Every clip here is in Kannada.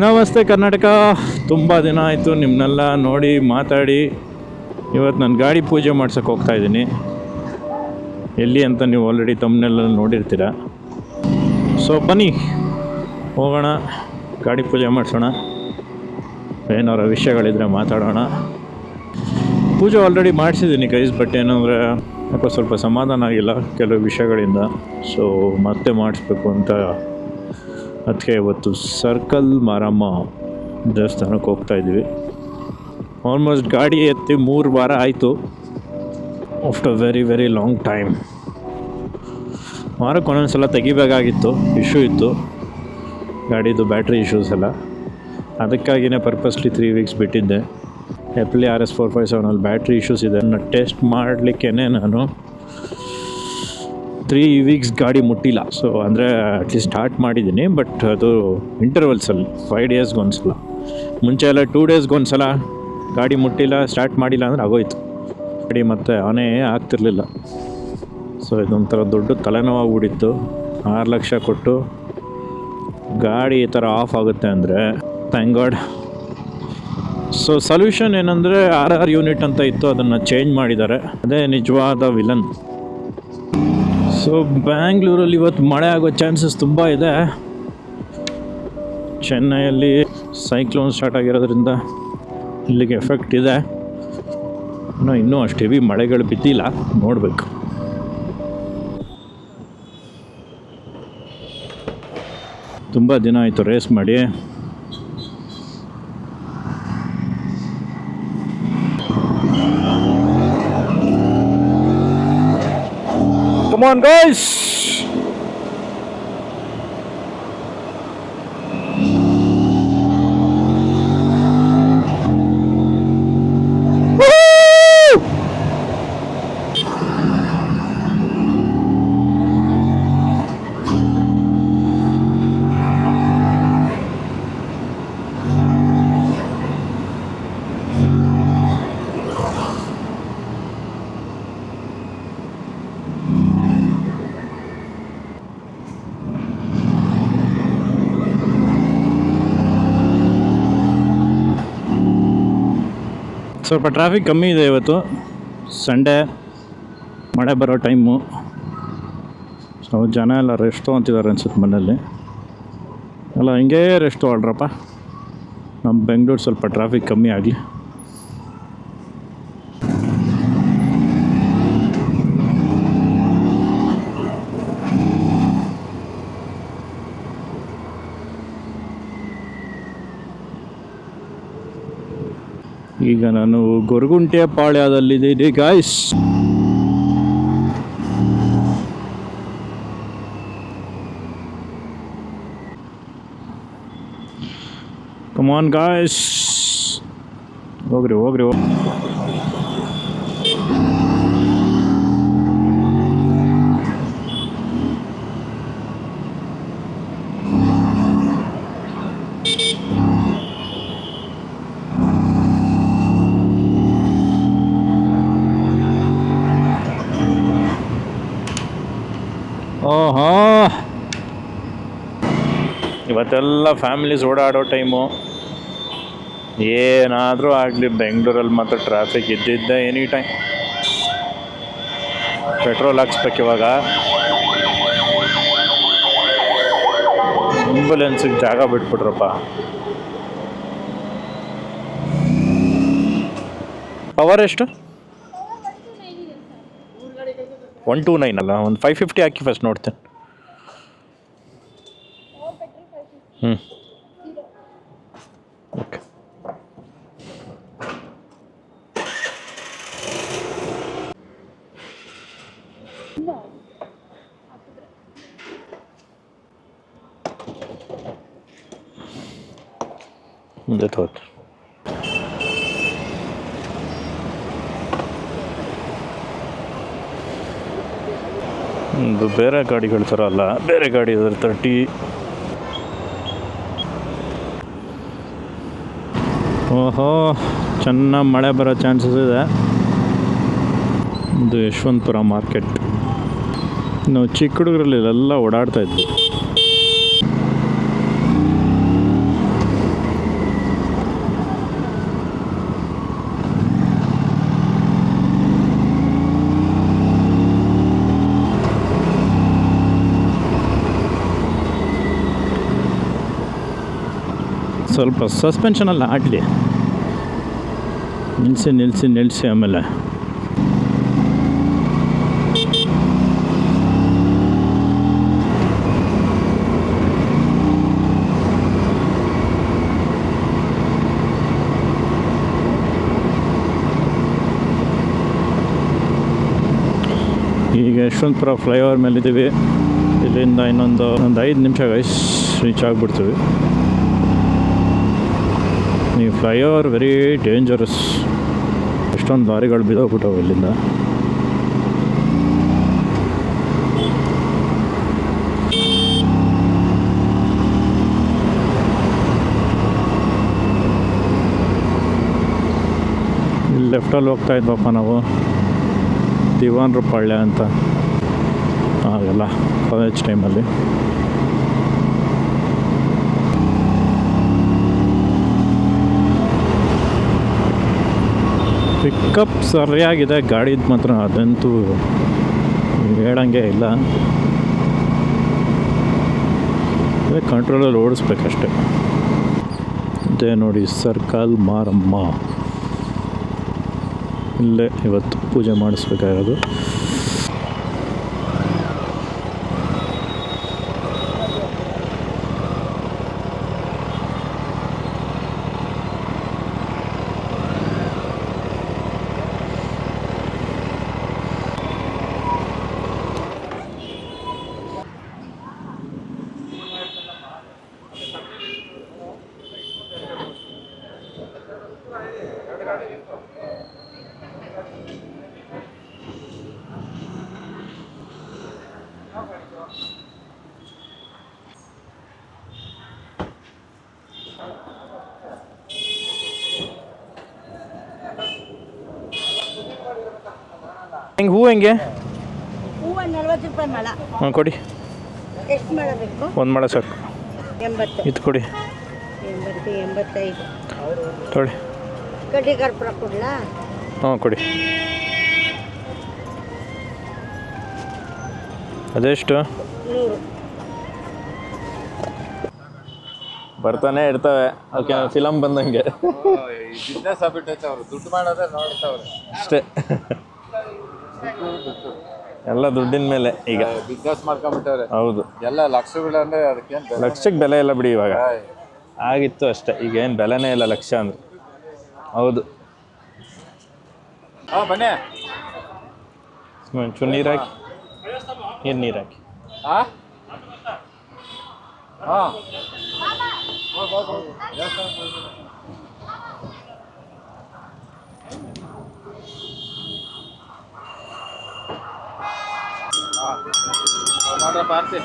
ನಮಸ್ತೆ ಕರ್ನಾಟಕ. ತುಂಬ ದಿನ ಆಯಿತು ನಿಮ್ಮನ್ನೆಲ್ಲ ನೋಡಿ ಮಾತಾಡಿ. ಇವತ್ತು ನಾನು ಗಾಡಿ ಪೂಜೆ ಮಾಡ್ಸೋಕ್ಕೆ ಹೋಗ್ತಾಯಿದ್ದೀನಿ. ಎಲ್ಲಿ ಅಂತ ನೀವು ಆಲ್ರೆಡಿ ತಮ್ಮನೆಲ್ಲ ನೋಡಿರ್ತೀರ. ಸೊ ಬನ್ನಿ ಹೋಗೋಣ, ಗಾಡಿ ಪೂಜೆ ಮಾಡಿಸೋಣ. ಏನಾರ ವಿಷಯಗಳಿದ್ರೆ ಮಾತಾಡೋಣ. ಪೂಜೆ ಆಲ್ರೆಡಿ ಮಾಡಿಸಿದ್ದೀನಿ ಗೈಸ್, ಬಟ್ ಏನಂದರೆ ಯಾಕೋ ಸ್ವಲ್ಪ ಸಮಾಧಾನ ಆಗಿಲ್ಲ ಕೆಲವು ವಿಷಯಗಳಿಂದ. ಸೊ ಮತ್ತೆ ಮಾಡಿಸ್ಬೇಕು ಅಂತ ಅದಕ್ಕೆ ಇವತ್ತು ಸರ್ಕಲ್ ಮಾರಮ್ಮ ದೇವಸ್ಥಾನಕ್ಕೆ ಹೋಗ್ತಾಯಿದ್ವಿ. ಆಲ್ಮೋಸ್ಟ್ ಗಾಡಿ ಎತ್ತಿ 3 ವಾರ ಆಯಿತು, ಆಫ್ಟರ್ ವೆರಿ ಲಾಂಗ್ ಟೈಮ್. ವಾರಕ್ಕೆ ಒಂದೊಂದು ಸಲ ತೆಗಿಬೇಕಾಗಿತ್ತು, ಇಶ್ಯೂ ಇತ್ತು ಗಾಡಿದು, ಬ್ಯಾಟ್ರಿ ಇಶ್ಯೂಸ್ ಎಲ್ಲ. ಅದಕ್ಕಾಗಿಯೇ ಪರ್ಪಸ್ಲಿ 3 ವೀಕ್ಸ್ ಬಿಟ್ಟಿದ್ದೆ. ಎಪ್ಲಿ RS457 ಬ್ಯಾಟ್ರಿ ಇಶ್ಯೂಸ್ ಇದೆ. ಅದನ್ನು ಟೆಸ್ಟ್ ಮಾಡಲಿಕ್ಕೇ ನಾನು 3 ವೀಕ್ಸ್ ಗಾಡಿ ಮುಟ್ಟಿಲ್ಲ. ಸೊ ಅಂದರೆ ಅಟ್ಲೀಸ್ಟ್ ಸ್ಟಾರ್ಟ್ ಮಾಡಿದ್ದೀನಿ, ಬಟ್ ಅದು ಇಂಟರ್ವಲ್ಸಲ್ಲಿ 5 ಡೇಸ್ಗೆ ಒಂದು ಸಲ. ಮುಂಚೆ ಎಲ್ಲ 2 ಡೇಸ್ಗೆ ಒಂದು ಸಲ ಗಾಡಿ ಮುಟ್ಟಿಲ್ಲ, ಸ್ಟಾರ್ಟ್ ಮಾಡಿಲ್ಲ ಅಂದರೆ ಆಗೋಯ್ತು. ಗಾಡಿ ಮತ್ತೆ ಆನೇ ಆಗ್ತಿರ್ಲಿಲ್ಲ. ಸೊ ಇದೊಂಥರ ದೊಡ್ಡ ತಲೆನೋವಾಗ್ಬಿಟ್ಟಿತ್ತು. 6 ಲಕ್ಷ ಕೊಟ್ಟು ಗಾಡಿ ಈ ಥರ ಆಫ್ ಆಗುತ್ತೆ ಅಂದರೆ ಥ್ಯಾಂಕ್ ಗಾಡ್. ಸೊ ಸೊಲ್ಯೂಷನ್ ಏನಂದರೆ RR ಯೂನಿಟ್ ಅಂತ ಇತ್ತು, ಅದನ್ನು ಚೇಂಜ್ ಮಾಡಿದ್ದಾರೆ. ಅದೇ ನಿಜವಾದ ವಿಲನ್. ಸೊ ಬ್ಯಾಂಗ್ಳೂರಲ್ಲಿ ಇವತ್ತು ಮಳೆ ಆಗೋ ಚಾನ್ಸಸ್ ತುಂಬ ಇದೆ. ಚೆನ್ನೈಯಲ್ಲಿ ಸೈಕ್ಲೋನ್ ಸ್ಟಾರ್ಟ್ ಆಗಿರೋದ್ರಿಂದ ಇಲ್ಲಿಗೆ ಎಫೆಕ್ಟ್ ಇದೆ. ಇನ್ನೂ ಅಷ್ಟು ಹೆವಿ ಮಳೆಗಳು ಬಿದ್ದಿಲ್ಲ, ನೋಡಬೇಕು. ತುಂಬ ದಿನ ಆಯಿತು ರೇಸ್ ಮಾಡಿ. Come on guys! ಸ್ವಲ್ಪ ಟ್ರಾಫಿಕ್ ಕಮ್ಮಿ ಇದೆ ಇವತ್ತು, ಸಂಡೇ, ಮಳೆ ಬರೋ ಟೈಮು. ಸೊ ಜನ ಎಲ್ಲ ರೆಸ್ಟ್ ತೊಗೊತಿದ್ದಾರೆ ಅನ್ಸುತ್ತೆ ಮನೇಲಿ. ಅಲ್ಲ ಹಿಂಗೇ ರೆಸ್ಟ್ ತೊಗೊಳ್ರಪ್ಪ, ನಮ್ಮ ಬೆಂಗಳೂರು ಸ್ವಲ್ಪ ಟ್ರಾಫಿಕ್ ಕಮ್ಮಿ ಆಗಲಿ. ಈಗ ನಾನು ಗೊರಗುಂಟೆ ಪಾಳ್ಯದಲ್ಲಿದ್ದೀನಿ ಗಾಯ್ಸ್. ಕಮ್ ಆನ್ ಗಾಯ್ಸ್, ಹೋಗ್ರಿ. ಓಹೋ, ಇವತ್ತೆಲ್ಲ ಫ್ಯಾಮಿಲೀಸ್ ಓಡಾಡೋ ಟೈಮು. ಏನಾದರೂ ಆಗಲಿ ಬೆಂಗಳೂರಲ್ಲಿ ಮಾತ್ರ ಟ್ರಾಫಿಕ್ ಇದ್ದಿದ್ದೆ ಎನಿ ಟೈಮ್. ಪೆಟ್ರೋಲ್ ಹಾಕ್ಸ್ಬೇಕು ಇವಾಗ. ಆಂಬುಲೆನ್ಸಿಗೆ ಜಾಗ ಬಿಟ್ಬಿಟ್ರಪ್ಪ. ಪವರ್ ಎಷ್ಟು? 129 ಅಲ್ಲ, ಒಂದು 550 ಹಾಕಿ ಫಸ್ಟ್ ನೋಡ್ತೇನೆ. ಓಕೆ. ಮುಂದೆ ತೋತು. ಇದು ಬೇರೆ ಗಾಡಿಗಳ ಥರ ಅಲ್ಲ, ಬೇರೆ ಗಾಡಿ ಇದ್ರೆ 30. ಓಹೋ, ಚೆನ್ನಾಗಿ ಮಳೆ ಬರೋ ಚಾನ್ಸಸ್ ಇದೆ. ಇದು ಯಶವಂತಪುರ ಮಾರ್ಕೆಟ್. ನಾವು ಚಿಕ್ಕ ಹುಡುಗರಲ್ಲಿ ಎಲ್ಲ ಓಡಾಡ್ತಾ ಇದ್ವಿ. ಸ್ವಲ್ಪ ಸಸ್ಪೆನ್ಷನಲ್ಲಿ ಆಡಲಿ. ನಿಲ್ಲಿಸಿ ಆಮೇಲೆ ಈಗ ಯಶವಂತಪುರ ಫ್ಲೈಓವರ್ ಮೇಲಿದ್ದೀವಿ. ಇಲ್ಲಿಂದ ಇನ್ನೊಂದು 5 ನಿಮಿಷ ರೀಚ್ ಆಗಿಬಿಡ್ತೀವಿ. ಈ ಫ್ಲೈಓವರ್ ವೆರಿ ಡೇಂಜರಸ್. ಎಷ್ಟೊಂದು ಲಾರಿಗಳು ಬಿದ್ದೋಗ್ಬಿಟ್ಟವು ಇಲ್ಲಿಂದ. ಇಲ್ಲಿ ಲೆಫ್ಟಲ್ಲಿ ಹೋಗ್ತಾ ಇದ್ವಪ್ಪ ನಾವು, ದಿವಾನ್ರ ಪಾಳ್ಯ ಅಂತ. ಆಗೆಲ್ಲ ಕಾಲೇಜ್ ಟೈಮಲ್ಲಿ. ಪಿಕಪ್ ಸರಿಯಾಗಿದೆ ಗಾಡಿದು ಮಾತ್ರ, ಅದಂತೂ ಹೇಳಂಗೆ ಇಲ್ಲ. ಅದೇ ಕಂಟ್ರೋಲಲ್ಲಿ ಓಡಿಸ್ಬೇಕಷ್ಟೆ. ಇದೇ ನೋಡಿ ಸರ್ಕಲ್ ಮಾರಮ್ಮ. ಇಲ್ಲೇ ಇವತ್ತು ಪೂಜೆ ಮಾಡಿಸ್ಬೇಕಾಗೋದು. ಹೆಂಗೆ ಹೂವು ಹೆಂಗೆ? ಹೂವು 40 ರೂಪಾಯಿ ಮೊಳ. ಹಾಂ ಕೊಡಿ. ಎಷ್ಟು ಮೊಳ ಬೇಕು? 1 ಮೊಳ ಸಾಕು. 80. ಇದು ಕೊಡಿ. 80, 85. ತೊಳಿ. ಕಡ್ಡಿ ಕರ್ಪೂರ ಕೊಡಲಾ? ಹಾಂ ಕೊಡಿ. ಅದೆಷ್ಟು? 100. ಬರ್ತಾನೆ ಇರ್ತವೆ. ಓಕೆ, ಫಿಲಮ್ ಬಂದಂಗೆ. ಬಿಸ್ನೆಸ್ ಆಗ್ಬಿಟ್ಟೈತೆ ಅವರು, ದುಡ್ಡು ಮಾಡೋದೇ ನೋಡ್ತಾವ್ರೆ ಅಷ್ಟೇ. ಎಲ್ಲ ದುಡ್ಡಿನ ಮೇಲೆ ಈಗ ಬಿಸ್ನೆಸ್ ಮಾಡ್ಕೊಂಡ್ಬಿಟ್ಟವ್ರೆ. ಹೌದು, ಎಲ್ಲ ಲಕ್ಷಗಳು ಅಂದ್ರೆ ಅದಕ್ಕೇನು ಲಕ್ಷಕ್ಕೆ ಬೆಲೆ ಇಲ್ಲ ಬಿಡಿ. ಇವಾಗ ಆಗಿತ್ತು ಅಷ್ಟೇ, ಈಗ ಏನು ಬೆಲೆನೇ ಇಲ್ಲ ಲಕ್ಷ ಅಂದ್ರೆ. ಹೌದು. ಬನ್ನಿ ಒಂಚೂರು ನೀರು ಹಾಕಿ. ಏನು ನೀರು ಹಾಕಿ. ನೋಡ್ರಪ್ಪ ಆರ್ತಿ.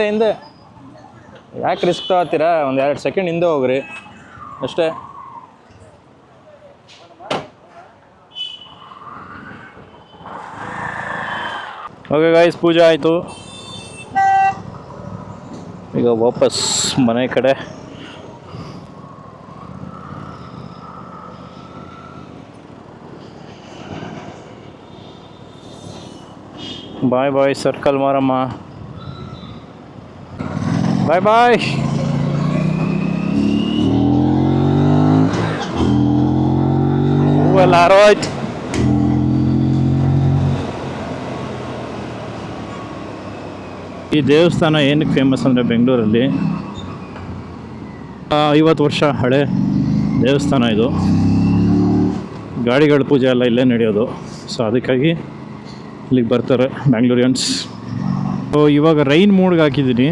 ಹಿಂದೆ ಯಾಕೆ ರಿಸ್ಕ್ ತಗೋತೀರಾ? 1-2 ಸೆಕೆಂಡ್ ಹಿಂದೆ ಹೋಗ್ರಿ ಅಷ್ಟೇ. ಓಕೆ ಗಾಯ್ಸ್, ಪೂಜೆ ಆಯಿತು. ಈಗ ವಾಪಸ್ ಮನೆ ಕಡೆ. ಬಾಯ್ ಬಾಯ್ ಸರ್ಕಲ್ ಮಾರಮ್ಮ. ಬಾಯ್ ಬಾಯ್. ಹೂವೆಲ್ಲ ಆರೋಯ್ತು. ಈ ದೇವಸ್ಥಾನ ಏನಕ್ಕೆ ಫೇಮಸ್ ಅಂದರೆ, ಬೆಂಗಳೂರಲ್ಲಿ 50 ವರ್ಷ ಹಳೆ ದೇವಸ್ಥಾನ ಇದು. ಗಾಡಿಗಳ ಪೂಜೆ ಎಲ್ಲ ಇಲ್ಲೇ ನಡೆಯೋದು. ಸೊ ಅದಕ್ಕಾಗಿ ಇಲ್ಲಿಗೆ ಬರ್ತಾರೆ ಬ್ಯಾಂಗ್ಳೂರಿಯನ್ಸ್. ಸೊ ಇವಾಗ ರೈನ್ ಮೂಡ್ಗೆ ಹಾಕಿದ್ದೀನಿ.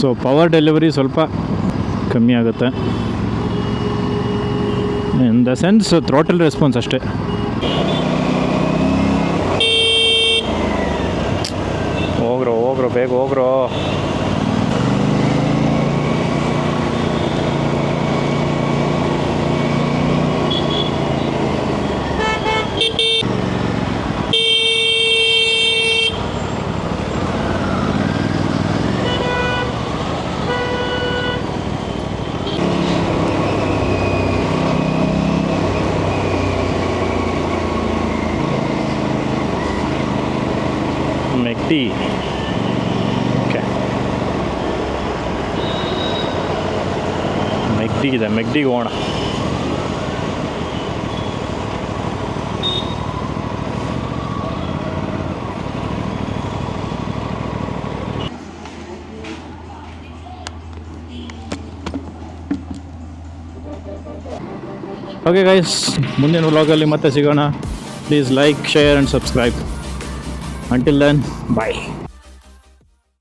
ಸೊ ಪವರ್ ಡೆಲಿವರಿ ಸ್ವಲ್ಪ ಕಮ್ಮಿ ಆಗುತ್ತೆ, in the sense throttle response ಅಷ್ಟೇ. ಹೋಗ್ರೋ ಬೇಗ ಹೋಗ್ರೋ. ಮೆಕ್ಡಿ, ಓಕೆ, ಮೆಕ್ಡಿಗಿದೆ, ಮೆಕ್ಡಿಗೆ ಹೋಗೋಣ. ಓಕೆ ಗೈಸ್, ಮುಂದಿನ ವ್ಲಾಗಲ್ಲಿ ಮತ್ತೆ ಸಿಗೋಣ. Please like, share and subscribe. Until then, bye.